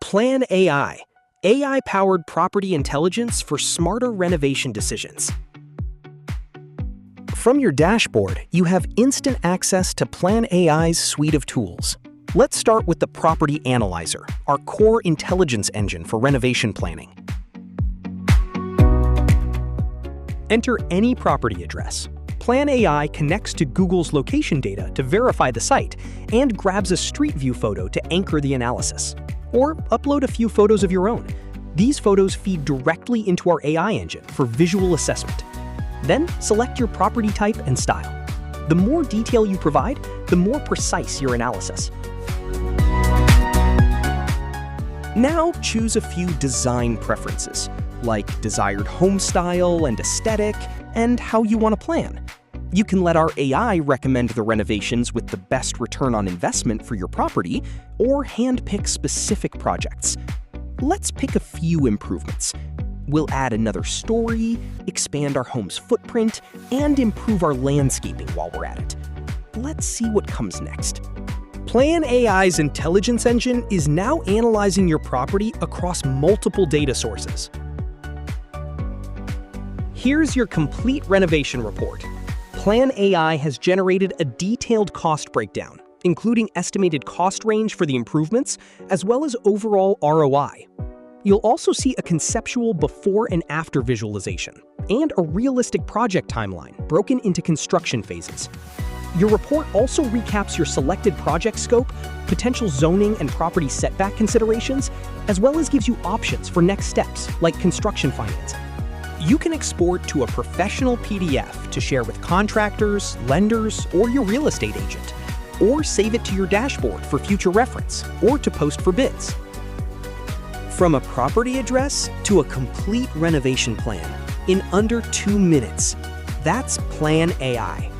Plan AI, AI-powered property intelligence for smarter renovation decisions. From your dashboard, you have instant access to Plan AI's suite of tools. Let's start with the Property Analyzer, our core intelligence engine for renovation planning. Enter any property address. Plan AI connects to Google's location data to verify the site and grabs a street view photo to anchor the analysis. Or upload a few photos of your own. These photos feed directly into our AI engine for visual assessment. Then select your property type and style. The more detail you provide, the more precise your analysis. Now choose a few design preferences, like desired home style and aesthetic, and how you want to plan. You can let our AI recommend the renovations with the best return on investment for your property, or handpick specific projects. Let's pick a few improvements. We'll add another story, expand our home's footprint, and improve our landscaping while we're at it. Let's see what comes next. Plan AI's intelligence engine is now analyzing your property across multiple data sources. Here's your complete renovation report. Plan AI has generated a detailed cost breakdown, including estimated cost range for the improvements, as well as overall ROI. You'll also see a conceptual before and after visualization, and a realistic project timeline broken into construction phases. Your report also recaps your selected project scope, potential zoning and property setback considerations, as well as gives you options for next steps like construction financing. You can export to a professional PDF to share with contractors, lenders, or your real estate agent, or save it to your dashboard for future reference, or to post for bids. From a property address to a complete renovation plan in under 2 minutes. That's Plan AI.